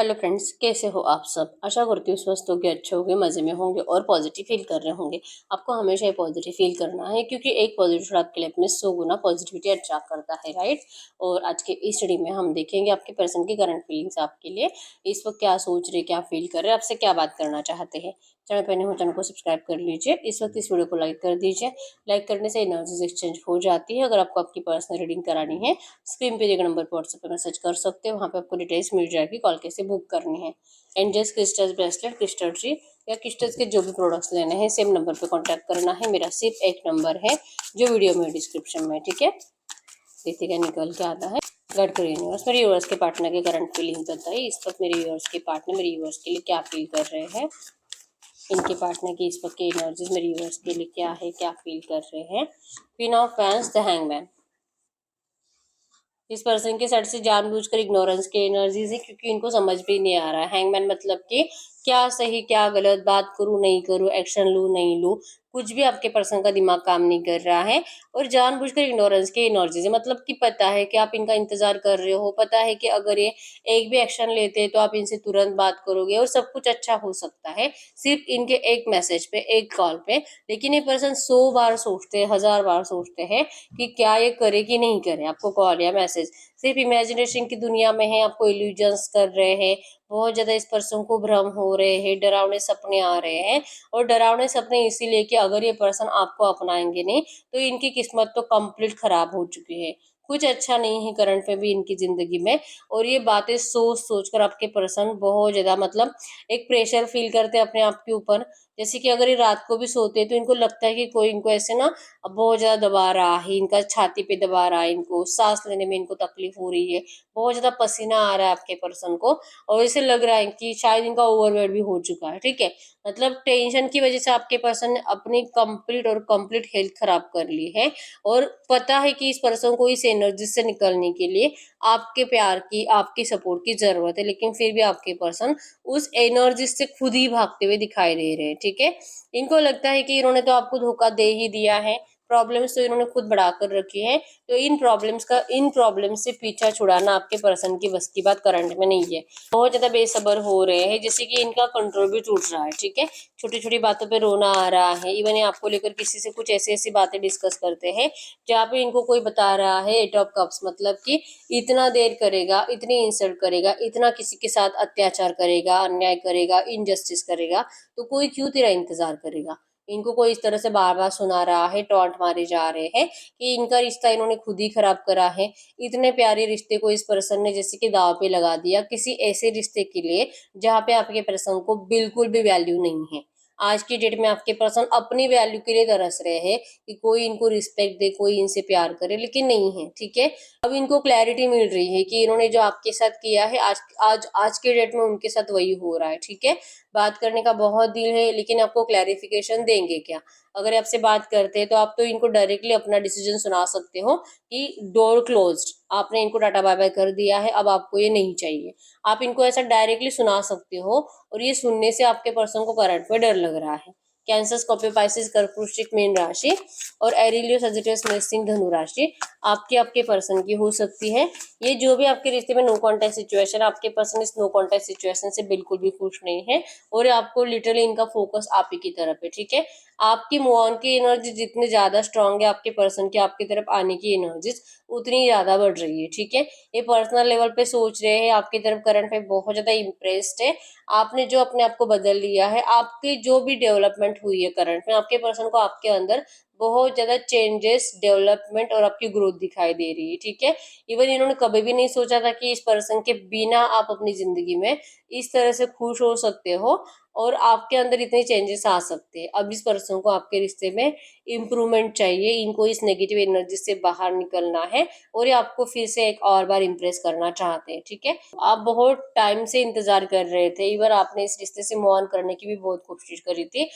Hello friends, कैसे हो आप सब। आशा करती हूँ स्वस्थ होंगे, अच्छे होंगे, मज़े में होंगे और पॉजिटिव फील कर रहे होंगे। आपको हमेशा ये पॉजिटिव फील करना है क्योंकि एक पॉजिटिव आपके लाइफ में 100 गुना पॉजिटिविटी अट्रैक्ट करता है, राइट। और आज के इस स्टडी में हम देखेंगे आपके पर्सन की करंट फीलिंग्स आपके लिए इस वक्त क्या सोच रहे, क्या फील कर रहे हैं, आपसे क्या बात करना चाहते हैं। चैनल पर नए हो चैनल को सब्सक्राइब कर लीजिए। इस वक्त इस वीडियो को लाइक कर दीजिए। लाइक करने से एनर्जीज एक्सचेंज हो जाती है। अगर आपको आपकी पर्सनल रीडिंग करानी है, स्क्रीन पे दिए नंबर पर व्हाट्सएप पर मैसेज कर सकते हो। वहाँ पे आपको डिटेल्स मिल जाएगी, कॉल कैसे बुक करनी है। Angels crystals bracelet, crystal tree या क्रिस्टल्स के जो भी प्रोडक्ट्स लेने हैं सेम नंबर पे कांटेक्ट करना है। मेरा सिर्फ एक नंबर है जो वीडियो में डिस्क्रिप्शन में, ठीक है। देखते क्या निकल के आता है। गड कर यूनिवर्स मेरे यूनिवर्स के पार्टनर के करंट फीलिंग बताइए। इस वक्त मेरे यूनिवर्स के पार्टनर मेरे यूनिवर्स के लिए क्या फील कर रहे हैं। इनके पार्टनर की इस वक्त की एनर्जीज मेरे यूनिवर्स के लिए क्या है, क्या फील कर रहे हैं। Queen of vents, the hangman. इस पर्सन के साइड से जानबूझकर इग्नोरेंस की एनर्जीज है क्योंकि इनको समझ भी नहीं आ रहा है। हैंगमैन मतलब कि क्या सही क्या गलत, बात करूं नहीं करूं, एक्शन लूं नहीं लूं, कुछ भी आपके पर्सन का दिमाग काम नहीं कर रहा है। और जानबूझकर इग्नोरेंस की एनर्जीज है मतलब कि पता है कि आप इनका इंतजार कर रहे हो, पता है कि अगर ये एक भी एक्शन लेते हैं तो आप इनसे तुरंत बात करोगे और सब कुछ अच्छा हो सकता है सिर्फ इनके एक मैसेज पे, एक कॉल पे। लेकिन ये पर्सन 100 बार सोचते हैं, 1000 बार सोचते हैं कि क्या ये करे कि नहीं करे आपको कॉल या मैसेज। सिर्फ इमेजिनेशन की दुनिया में है, आपको इल्यूजन्स कर रहे हैं। बहुत ज्यादा इस पर्सन को भ्रम हो रहे हैं, डरावने सपने आ रहे हैं। और डरावने सपने इसीलिए कि अगर ये पर्सन आपको अपनाएंगे नहीं तो इनकी किस्मत तो कंप्लीट खराब हो चुकी है। कुछ अच्छा नहीं है करंट में भी इनकी जिंदगी में। और ये बातें सोच सोच कर आपके पर्सन बहुत ज्यादा मतलब एक प्रेशर फील करते हैं अपने आप के ऊपर। जैसे कि अगर ये रात को भी सोते हैं तो इनको लगता है कि कोई इनको ऐसे ना बहुत ज्यादा दबा रहा है, इनका छाती पे दबा रहा है, इनको सांस लेने में इनको तकलीफ हो रही है, बहुत ज्यादा पसीना आ रहा है आपके पर्सन को। और ऐसे लग रहा है कि शायद इनका ओवरवेट भी हो चुका है, ठीक है। मतलब टेंशन की वजह से आपके पर्सन ने अपनी कंप्लीट हेल्थ खराब कर ली है। और पता है कि इस पर्सन को इस एनर्जी से निकलने के लिए आपके प्यार की, आपकी सपोर्ट की जरूरत है। लेकिन फिर भी आपके पर्सन उस एनर्जी से खुद ही भागते हुए दिखाई दे रहे हैं, ठीक है। इनको लगता है कि इन्होंने तो आपको धोखा दे ही दिया है, प्रॉब्लम्स तो इन्होंने खुद बढ़ा कर रखी है। तो इन प्रॉब्लम से पीछा छुड़ाना आपके पर्सन की बस की बात करंट में नहीं है। बहुत ज्यादा बेसब्र हो रहे हैं, जैसे कि इनका कंट्रोल भी टूट रहा है, ठीक है। छोटी छोटी बातों पे रोना आ रहा है। इवन ये आपको लेकर किसी से कुछ ऐसी ऐसी बातें डिस्कस करते हैं जहाँ पे इनको कोई बता रहा है एट ऑफ कप्स मतलब कि इतना देर करेगा, इतनी इंसल्ट करेगा, इतना किसी के साथ अत्याचार करेगा, अन्याय करेगा, इनजस्टिस करेगा तो कोई क्यों तेरा इंतजार करेगा। इनको कोई इस तरह से बार बार सुना रहा है, टॉन्ट मारे जा रहे हैं कि इनका रिश्ता इन्होंने खुद ही खराब करा है। इतने प्यारे रिश्ते को इस पर्सन ने जैसे कि दाव पे लगा दिया किसी ऐसे रिश्ते के लिए जहाँ पे आपके पर्सन को बिल्कुल भी वैल्यू नहीं है। आज की डेट में आपके पर्सन अपनी वैल्यू के लिए तरस रहे हैं कि कोई इनको रिस्पेक्ट दे, कोई इनसे प्यार करे, लेकिन नहीं है, ठीक है। अब इनको क्लैरिटी मिल रही है कि इन्होंने जो आपके साथ किया है आज आज आज के डेट में उनके साथ वही हो रहा है, ठीक है। बात करने का बहुत दिल है लेकिन आपको क्लैरिफिकेशन देंगे क्या। अगर आपसे बात करते हैं तो आप तो इनको डायरेक्टली अपना डिसीजन सुना सकते हो कि डोर क्लोज्ड, आपने इनको टाटा बाय बाय कर दिया है, अब आपको ये नहीं चाहिए। आप इनको ऐसा डायरेक्टली सुना सकते हो। और ये सुनने से आपके पर्सन को करंट में डर लग रहा है। कैंसर, स्कॉर्पियो, पाइसेस, कर्क, वृश्चिक, मीन राशि और एरिलियो, सजिटेरियस, मेष, सिंह, धनु राशि आपके आपके पर्सन की हो सकती है। ये जो भी आपके रिश्ते में नो कांटेक्ट सिचुएशन, आपके पर्सन इस नो कांटेक्ट सिचुएशन से बिल्कुल भी खुश नहीं है। और आपको लिटरली इनका फोकस आप ही की तरफ है, ठीक है। आपकी मूव ऑन की एनर्जी जितनी ज्यादा स्ट्रांग है, आपके पर्सन की आपकी तरफ आने की एनर्जी उतनी ज्यादा बढ़ रही है, ठीक है। ये पर्सनल लेवल पे सोच रहे हैं आपकी तरफ, करंट में बहुत ज्यादा इम्प्रेस्ड है। आपने जो अपने आप को बदल लिया है, आपकी जो भी डेवलपमेंट हुई है करंट में, आपके पर्सन को आपके अंदर बहुत ज्यादा चेंजेस, डेवलपमेंट और आपकी ग्रोथ दिखाई दे रही है, ठीक है। इवन इन्होंने कभी भी नहीं सोचा था कि इस पर्सन के बिना आप अपनी जिंदगी में इस तरह से खुश हो सकते हो और आपके अंदर इतने चेंजेस आ सकते हैं। अब इस पर्सन को आपके रिश्ते में इम्प्रूवमेंट चाहिए, इनको इस नेगेटिव एनर्जी से बाहर निकलना है और ये आपको फिर से एक और बार इम्प्रेस करना चाहते हैं, ठीक है। आप बहुत टाइम से इंतजार कर रहे थे, इवन आपने इस रिश्ते से मूव ऑन करने की भी बहुत कोशिश करी थी।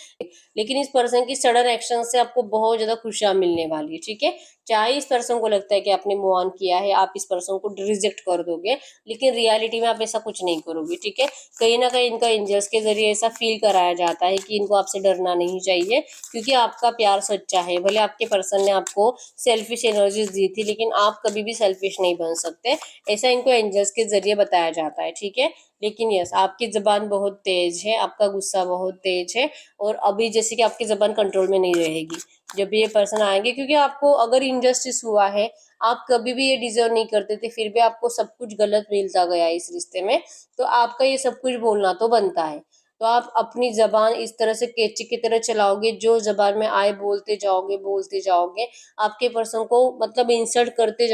लेकिन इस पर्सन की सडन एक्शन से आपको बहुत ज्यादा खुशियां मिलने वाली है, ठीक है। चाहे इस पर्सन को लगता है कि आपने मूव ऑन किया है, आप इस पर्सन को रिजेक्ट कर दोगे, लेकिन रियलिटी में आप ऐसा कुछ नहीं करोगे, ठीक है। कहीं ना कहीं इनका एंजल्स के जरिए ऐसा ऐसा फील कराया जाता है कि इनको आपसे डरना नहीं चाहिए, क्योंकि आपका प्यार सच्चा है। भले आपके पर्सन ने आपको सेल्फिश एनर्जीज दी थी, लेकिन आप कभी भी सेल्फिश नहीं बन सकते, ऐसा इनको एंजल्स के जरिए बताया जाता है, ठीक है। लेकिन यस, आपकी जबान बहुत तेज है, आपका गुस्सा बहुत तेज है, और अभी जैसे कि आपकी जबान कंट्रोल में नहीं रहेगी जब भी ये पर्सन आएंगे, क्योंकि आपको अगर इनजस्टिस हुआ है, आप कभी भी ये डिजर्व नहीं करते थे, फिर भी आपको सब कुछ गलत मिलता गया इस रिश्ते में, तो आपका ये सब कुछ बोलना तो बनता है। तो आप अपनी जबान इस तरह से कैची की तरह चलाओगे, जो जबान में आए बोलते जाओगे, आपके पर्सन को मतलब इंसल्ट करते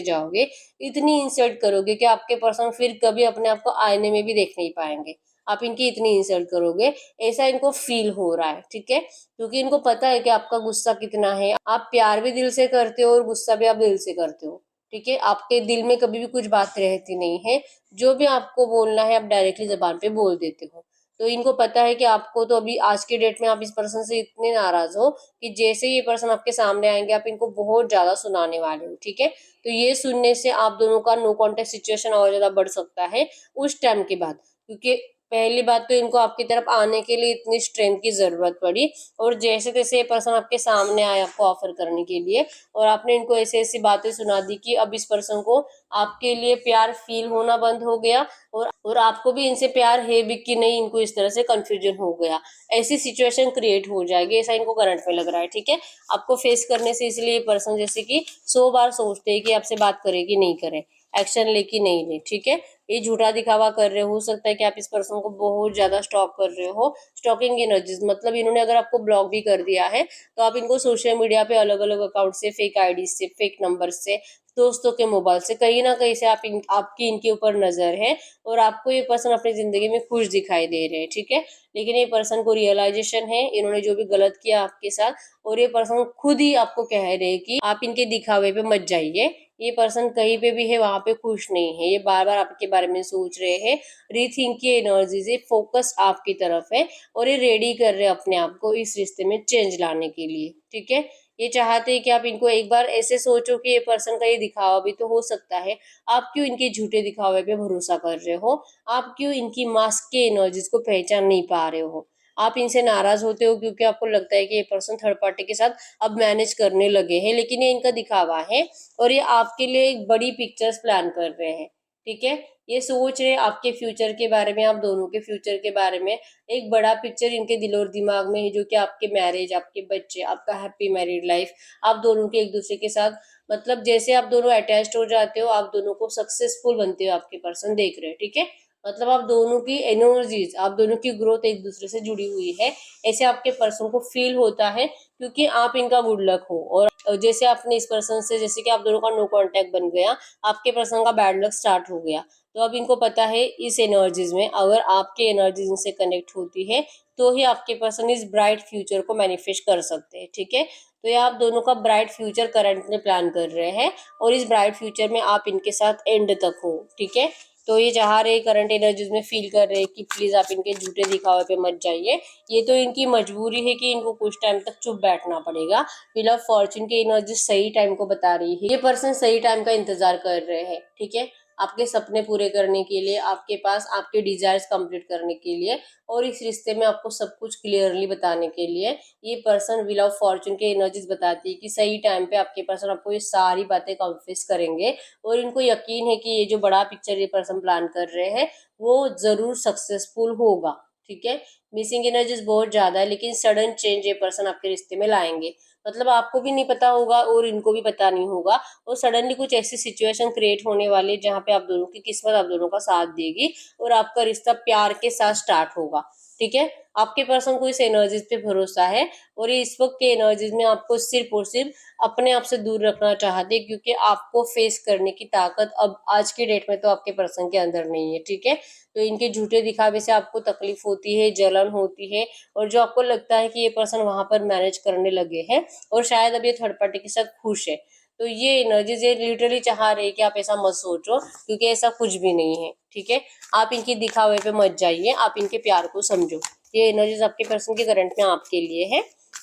जाओगे, इतनी इंसल्ट करोगे कि आपके पर्सन फिर कभी अपने आप को आईने में भी देख नहीं पाएंगे। आप इनकी इतनी इंसल्ट करोगे, ऐसा इनको फील हो रहा है, ठीक है, क्योंकि इनको पता है कि आपका गुस्सा कितना है। आप प्यार भी दिल से करते हो और गुस्सा भी आप दिल से करते हो, ठीक है। आपके दिल में कभी भी कुछ बात रहती नहीं है, जो भी आपको बोलना है आप डायरेक्टली जबान पे बोल देते हो। तो इनको पता है कि आपको तो अभी आज के डेट में आप इस पर्सन से इतने नाराज हो कि जैसे ये पर्सन आपके सामने आएंगे आप इनको बहुत ज्यादा सुनाने वाले हो, ठीक है। तो ये सुनने से आप दोनों का नो कॉन्टेक्ट सिचुएशन और ज्यादा बढ़ सकता है उस टाइम के बाद, क्योंकि पहली बात तो इनको आपकी तरफ आने के लिए इतनी स्ट्रेंथ की जरूरत पड़ी, और जैसे तैसे ये पर्सन आपके सामने आए आपको ऑफर करने के लिए, और आपने इनको ऐसी ऐसी बातें सुना दी कि अब इस पर्सन को आपके लिए प्यार फील होना बंद हो गया, और आपको भी इनसे प्यार है भी कि नहीं, इनको इस तरह से कंफ्यूजन हो गया, ऐसी सिचुएशन क्रिएट हो जाएगी, ऐसा इनको करंट में लग रहा है, ठीक है। आपको फेस करने से इसलिए पर्सन जैसे कि 100 बार सोचते हैं कि आपसे बात करे कि नहीं करे, एक्शन ले कि नहीं ले, ठीक है। ये झूठा दिखावा कर रहे हो सकता है कि आप इस पर्सन को बहुत ज्यादा स्टॉक कर रहे हो, स्टॉकिंग एनर्जीज, मतलब इन्होंने अगर आपको ब्लॉक भी कर दिया है तो आप इनको सोशल मीडिया पे अलग अलग अकाउंट से, फेक आईडी से, फेक नंबर से, दोस्तों के मोबाइल से, कहीं ना कहीं से आपकी इनके ऊपर नजर है, और आपको ये पर्सन अपनी जिंदगी में खुश दिखाई दे रहे हैं, ठीक है। लेकिन ये पर्सन को रियलाइजेशन है इन्होंने जो भी गलत किया आपके साथ, और ये पर्सन खुद ही आपको कह रहे हैं कि आप इनके दिखावे पे मत जाइए। ये पर्सन कहीं पे भी है वहां पे खुश नहीं है, ये बार बार आपके बारे में सोच रहे हैं, रीथिंक की एनर्जी से फोकस आपकी तरफ है, और ये रेडी कर रहे हैं अपने आप को इस रिश्ते में चेंज लाने के लिए, ठीक है। ये चाहते हैं कि आप इनको एक बार ऐसे सोचो कि ये पर्सन का ये दिखावा भी तो हो सकता है, आप क्यों इनके झूठे दिखावे पे भरोसा कर रहे हो, आप क्यों इनकी मास्क के एनर्जीज को पहचान नहीं पा रहे हो, आप इनसे नाराज होते हो क्योंकि आपको लगता है कि ये पर्सन थर्ड पार्टी के साथ अब मैनेज करने लगे हैं, लेकिन ये इनका दिखावा है, और ये आपके लिए एक बड़ी पिक्चर्स प्लान कर रहे हैं, ठीक है। ये सोच रहे हैं आपके फ्यूचर के बारे में, आप दोनों के फ्यूचर के बारे में, एक बड़ा पिक्चर इनके दिल और दिमाग में है, जो कि आपके मैरिज, आपके बच्चे, आपका हैप्पी मैरिड लाइफ, आप दोनों के एक दूसरे के साथ, मतलब जैसे आप दोनों अटैच्ड हो जाते हो, आप दोनों को सक्सेसफुल बनते हो आपके पर्सन देख रहे हैं, ठीक है। मतलब आप दोनों की एनर्जीज, आप दोनों की ग्रोथ एक दूसरे से जुड़ी हुई है, ऐसे आपके पर्सन को फील होता है, क्योंकि आप इनका गुड लक हो। और जैसे आपने इस पर्सन से, जैसे कि आप दोनों का नो कांटेक्ट बन गया, आपके पर्सन का बैड लक स्टार्ट हो गया, तो अब इनको पता है इस एनर्जीज में अगर आपके एनर्जीज इनसे कनेक्ट होती है तो ही आपके पर्सन इस ब्राइट फ्यूचर को मैनिफेस्ट कर सकते हैं, ठीक है। तो ये आप दोनों का ब्राइट फ्यूचर करंट में प्लान कर रहे हैं, और इस ब्राइट फ्यूचर में आप इनके साथ एंड तक हो, ठीक है। तो ये चाह रहे करंट एनर्जीज में फील कर रहे हैं कि प्लीज आप इनके झूठे दिखावे पे मत जाइए, ये तो इनकी मजबूरी है कि इनको कुछ टाइम तक चुप बैठना पड़ेगा। फिल ऑफ फॉर्चून की एनर्जी सही टाइम को बता रही है, ये पर्सन सही टाइम का इंतजार कर रहे हैं, ठीक है, आपके सपने पूरे करने के लिए, आपके पास आपके डिजायर्स कंप्लीट करने के लिए, और इस रिश्ते में आपको सब कुछ क्लियरली बताने के लिए। ये पर्सन व्हील ऑफ फॉर्चून के एनर्जीज बताती है कि सही टाइम पे आपके पर्सन आपको ये सारी बातें कन्फेस करेंगे, और इनको यकीन है कि ये जो बड़ा पिक्चर ये पर्सन प्लान कर रहे हैं वो जरूर सक्सेसफुल होगा, ठीक है। मिसिंग एनर्जीज बहुत ज्यादा है, लेकिन सडन चेंज ये पर्सन आपके रिश्ते में लाएंगे, मतलब आपको भी नहीं पता होगा और इनको भी पता नहीं होगा, और सडनली कुछ ऐसी सिचुएशन क्रिएट होने वाली जहाँ पे आप दोनों की किस्मत आप दोनों का साथ देगी, और आपका रिश्ता प्यार के साथ स्टार्ट होगा, ठीक है। आपके पर्सन को इस एनर्जीज पे भरोसा है, और ये इस वक्त के एनर्जीज में आपको सिर्फ और सिर्फ अपने आप से दूर रखना चाहते हैं, क्योंकि आपको फेस करने की ताकत अब आज के डेट में तो आपके पर्सन के अंदर नहीं है, ठीक है। तो इनके झूठे दिखावे से आपको तकलीफ होती है, जलन होती है, और जो आपको लगता है कि ये पर्सन वहां पर मैनेज करने लगे हैं, और शायद अब ये थर्ड पार्टी के साथ खुश है, तो ये एनर्जीज ये लिटरली चाह रहे हैं कि आप ऐसा मत सोचो, क्योंकि ऐसा कुछ भी नहीं है, ठीक है। आप इनकी दिखावे पे मत जाइए, आप इनके प्यार को समझो। ये एनर्जीज आपके पर्सन के करंट में आपके लिए है।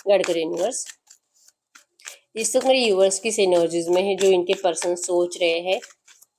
गाइड करें यूनिवर्स, इस वक्त मेरे यूवर्स किस एनर्जीज में है, जो इनके पर्सन सोच रहे हैं,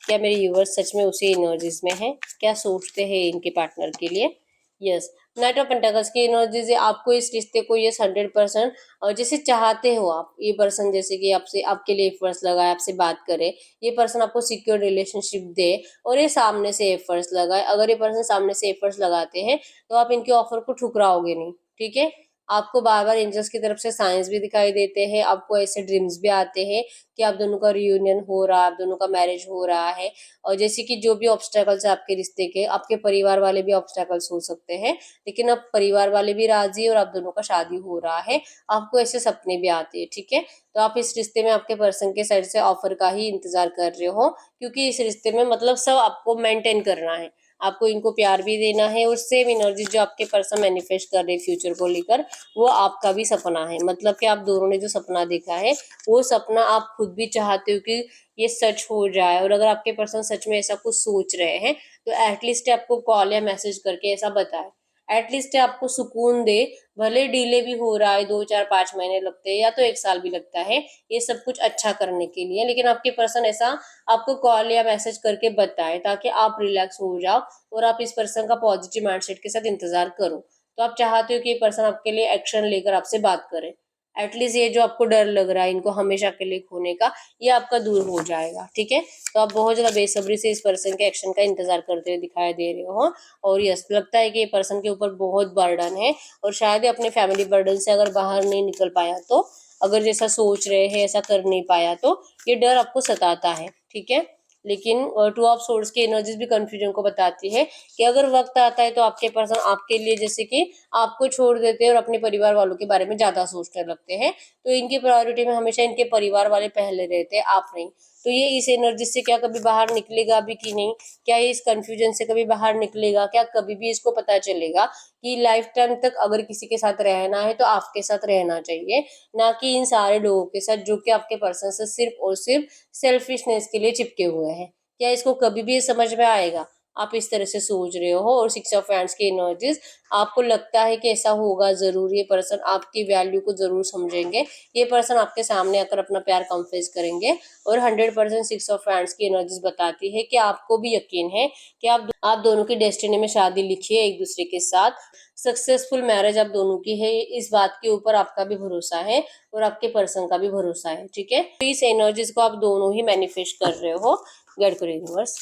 क्या मेरे यूवर्स सच में उसी एनर्जीज में है, क्या सोचते हैं इनके पार्टनर के लिए। यस, नाइट ऑफ पेंटाकल्स की एनर्जी से आपको इस रिश्ते को ये 100% और जैसे चाहते हो आप, ये पर्सन जैसे कि आपसे आपके लिए एफर्ट्स लगाए, आपसे बात करे, ये पर्सन आपको सिक्योर रिलेशनशिप दे और ये सामने से एफर्ट्स लगाए। अगर ये पर्सन सामने से एफर्ट्स लगाते हैं तो आप इनके ऑफर को ठुकराओगे नहीं, ठीक है। आपको बार बार एंजल्स की तरफ से साइंस भी दिखाई देते हैं, आपको ऐसे ड्रीम्स भी आते हैं कि आप दोनों का रियूनियन हो रहा है, आप दोनों का मैरिज हो रहा है। और जैसे कि जो भी ऑब्स्टेकल्स है आपके रिश्ते के, आपके परिवार वाले भी ऑब्स्टेकल्स हो सकते हैं, लेकिन अब परिवार वाले भी राजी है और आप दोनों का शादी हो रहा है। आपको ऐसे सपने भी आते हैं, ठीक है। तो आप इस रिश्ते में आपके पर्सन के साइड से ऑफर का ही इंतजार कर रहे हो, क्योंकि इस रिश्ते में मतलब सब आपको मेंटेन करना है, आपको इनको प्यार भी देना है और सेम एनर्जी जो आपके पर्सन मैनिफेस्ट कर रहे हैं फ्यूचर को लेकर, वो आपका भी सपना है। मतलब कि आप दोनों ने जो सपना देखा है वो सपना आप खुद भी चाहते हो कि ये सच हो जाए। और अगर आपके पर्सन सच में ऐसा कुछ सोच रहे हैं तो एटलीस्ट आपको कॉल या मैसेज करके ऐसा बताए, एटलीस्ट आपको सुकून दे। भले डिले भी हो रहा है, 2 4 5 महीने लगते हैं या तो 1 साल भी लगता है, ये सब कुछ अच्छा करने के लिए, लेकिन आपके पर्सन ऐसा आपको कॉल या मैसेज करके बताए ताकि आप रिलैक्स हो जाओ और आप इस पर्सन का पॉजिटिव माइंडसेट के साथ इंतजार करो। तो आप चाहते हो कि ये पर्सन आपके लिए एक्शन लेकर आपसे बात करे, एटलीस्ट ये जो आपको डर लग रहा है इनको हमेशा के लिए खोने का, ये आपका दूर हो जाएगा, ठीक है। तो आप बहुत ज्यादा बेसब्री से इस पर्सन के एक्शन का इंतजार करते हुए दिखाई दे रहे हो। और यस, लगता है कि ये पर्सन के ऊपर बहुत बर्डन है और शायद ये अपने फैमिली बर्डन से अगर बाहर नहीं निकल पाया तो, अगर जैसा सोच रहे हैं ऐसा कर नहीं पाया तो ये डर आपको सताता है, ठीक है। लेकिन टू ऑफ सोर्ड्स की एनर्जीज भी कंफ्यूजन को बताती है कि अगर वक्त आता है तो आपके पर्सन आपके लिए जैसे कि आपको छोड़ देते हैं और अपने परिवार वालों के बारे में ज्यादा सोचने लगते हैं। तो इनकी प्रायोरिटी में हमेशा इनके परिवार वाले पहले रहते हैं, आप नहीं। तो ये इस एनर्जी से क्या कभी बाहर निकलेगा भी कि नहीं, क्या ये इस कंफ्यूजन से कभी बाहर निकलेगा, क्या कभी भी इसको पता चलेगा कि लाइफ टाइम तक अगर किसी के साथ रहना है तो आपके साथ रहना चाहिए, ना कि इन सारे लोगों के साथ जो कि आपके पर्सन से सिर्फ और सिर्फ सेल्फिशनेस के लिए चिपके हुए हैं। क्या इसको कभी भी ये समझ में आएगा? आप इस तरह से सोच रहे हो। और 6 ऑफ हैंड्स की एनर्जीज, आपको लगता है कि ऐसा होगा जरूर, ये पर्सन आपकी वैल्यू को जरूर समझेंगे, ये पर्सन आपके सामने आकर अपना प्यार कन्फेस करेंगे। और 100% 6 ऑफ हैंड्स की एनर्जीज बताती है कि आपको भी यकीन है कि आप दोनों की डेस्टिनी में शादी लिखी है एक दूसरे के साथ, सक्सेसफुल मैरिज आप दोनों की है, इस बात के ऊपर आपका भी भरोसा है और आपके पर्सन का भी भरोसा है, ठीक है। तो इस एनर्जीज को आप दोनों ही मैनिफेस्ट कर रहे हो। गॉड को यूनिवर्स,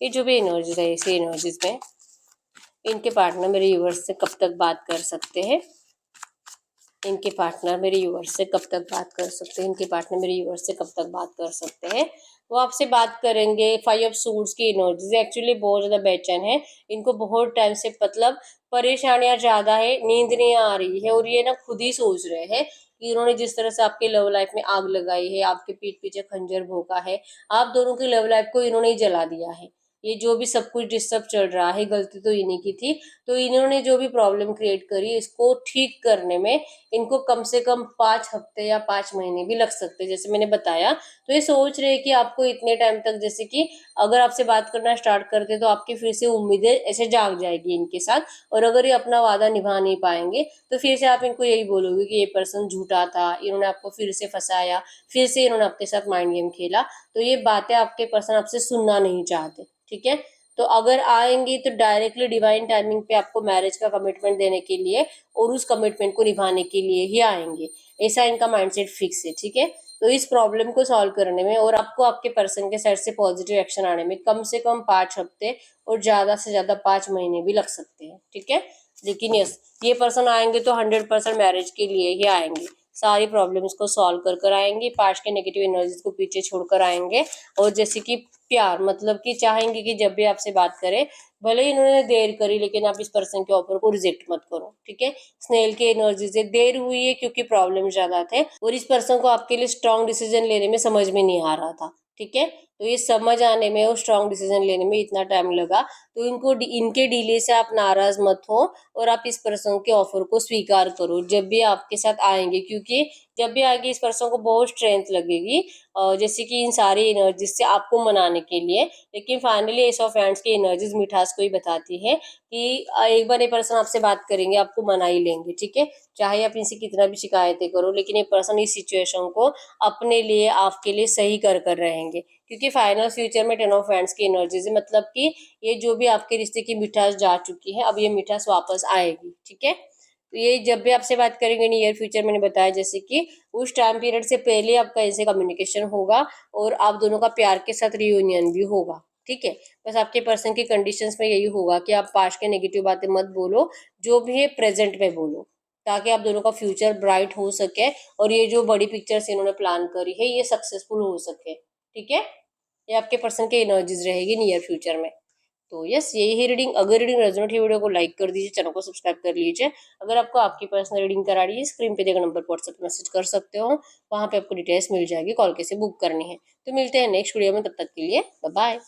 ये जो भी एनर्जीज है इसी एनर्जीज में इनके पार्टनर मेरे यूनिवर्स से कब तक बात कर सकते हैं, इनके पार्टनर मेरे यूनिवर्स से कब तक बात कर सकते हैं, इनके पार्टनर मेरे यूनिवर्स से कब तक बात कर सकते हैं। वो आपसे बात करेंगे। 5 ऑफ सूट्स की एनर्जीज एक्चुअली बहुत ज्यादा बेचैन है, इनको बहुत टाइम से मतलब परेशानियां ज्यादा है, नींद नहीं आ रही है और ये ना खुद ही सोच रहे हैं कि इन्होंने जिस तरह से आपके लव लाइफ में आग लगाई है, आपके पीठ पीछे खंजर भोंका है, आप दोनों की लव लाइफ को इन्होंने ही जला दिया है। ये जो भी सब कुछ डिस्टर्ब चल रहा है गलती तो इन्हीं की थी। तो इन्होंने जो भी प्रॉब्लम क्रिएट करी इसको ठीक करने में इनको कम से कम 5 हफ्ते या 5 महीने भी लग सकते हैं, जैसे मैंने बताया। तो ये सोच रहे हैं कि आपको इतने टाइम तक, जैसे कि अगर आपसे बात करना स्टार्ट करते तो आपकी फिर से उम्मीदें ऐसे जाग जाएगी इनके साथ, और अगर ये अपना वादा निभा नहीं पाएंगे तो फिर से आप इनको यही बोलोगे कि ये पर्सन झूठा था, इन्होंने आपको फिर से फंसाया, फिर से इन्होंने आपके साथ माइंड गेम खेला। तो ये बातें आपके पर्सन आपसे सुनना नहीं चाहते, ठीक है। तो अगर आएंगे तो डायरेक्टली डिवाइन टाइमिंग पे आपको मैरिज का कमिटमेंट देने के लिए और उस कमिटमेंट को निभाने के लिए ही आएंगे, ऐसा इनका माइंडसेट फिक्स है, ठीक है। तो इस प्रॉब्लम को सॉल्व करने में और आपको आपके पर्सन के साइड से पॉजिटिव एक्शन आने में कम से कम 5 हफ्ते और ज्यादा से ज्यादा 5 महीने भी लग सकते हैं, ठीक है। लेकिन यस, ये पर्सन आएंगे तो 100% मैरिज के लिए ही आएंगे, सारी प्रॉब्लम्स को सॉल्व कर कर आएंगे, पास्ट के नेगेटिव एनर्जीज को पीछे छोड़कर आएंगे। और जैसे कि प्यार, मतलब कि चाहेंगे कि जब भी आपसे बात करें, भले ही इन्होंने देर करी लेकिन आप इस पर्सन के ऑफर को रिजेक्ट मत करो, ठीक है। स्नेल की एनर्जी से देर हुई है क्योंकि प्रॉब्लम ज्यादा थे और इस पर्सन को आपके लिए स्ट्रॉन्ग डिसीजन लेने में समझ में नहीं आ रहा था, ठीक है। तो ये समझ आने में और स्ट्रॉन्ग डिसीजन लेने में इतना टाइम लगा। तो इनके डिले से आप नाराज मत हो और आप इस पर्सन के ऑफर को स्वीकार करो जब भी आपके साथ आएंगे, क्योंकि जब भी आगे इस पर्सन को बहुत स्ट्रेंथ लगेगी जैसे कि इन सारी एनर्जीज से आपको मनाने के लिए। लेकिन फाइनली एस ऑफ हैंड्स की एनर्जीज मिठास को ही बताती है कि एक बार ये पर्सन आपसे बात करेंगे, आपको मना ही लेंगे, ठीक है। चाहे आप इनसे कितना भी शिकायतें करो, लेकिन ये पर्सन इस सिचुएशन को अपने लिए आपके लिए सही कर कर रहेंगे। क्योंकि फाइनल फ्यूचर में 10 ऑफ हैंड्स की एनर्जीज है, मतलब कि ये जो भी आपके रिश्ते की मिठास जा चुकी है, अब ये मिठास वापस आएगी। ठीक है, तो ये जब भी आपसे बात करेंगे नियर फ्यूचर, मैंने बताया जैसे कि उस टाइम पीरियड से पहले आपका इनसे कम्युनिकेशन होगा और आप दोनों का प्यार के साथ रियूनियन भी होगा। ठीक है, बस आपके पर्सन की कंडीशंस में यही होगा कि आप पास्ट के नेगेटिव बातें मत बोलो, जो भी है प्रेजेंट में बोलो, ताकि आप दोनों का फ्यूचर ब्राइट हो सके और ये जो बड़ी पिक्चर्स इन्होंने प्लान करी है ये सक्सेसफुल हो सके। ठीक है, ये आपके पर्सन की एनर्जीज रहेगी नियर फ्यूचर में। तो यस, यही है रीडिंग। अगर रीडिंग रेजोनेट है, वीडियो को लाइक कर दीजिए, चैनल को सब्सक्राइब कर लीजिए। अगर आपको आपकी पर्सनल रीडिंग करानी है, स्क्रीन पे दिए गए नंबर पर व्हाट्सएप मैसेज कर सकते हो, वहाँ पे आपको डिटेल्स मिल जाएगी, कॉल कैसे बुक करनी है। तो मिलते हैं नेक्स्ट वीडियो में, तब तक के लिए बाय बाय।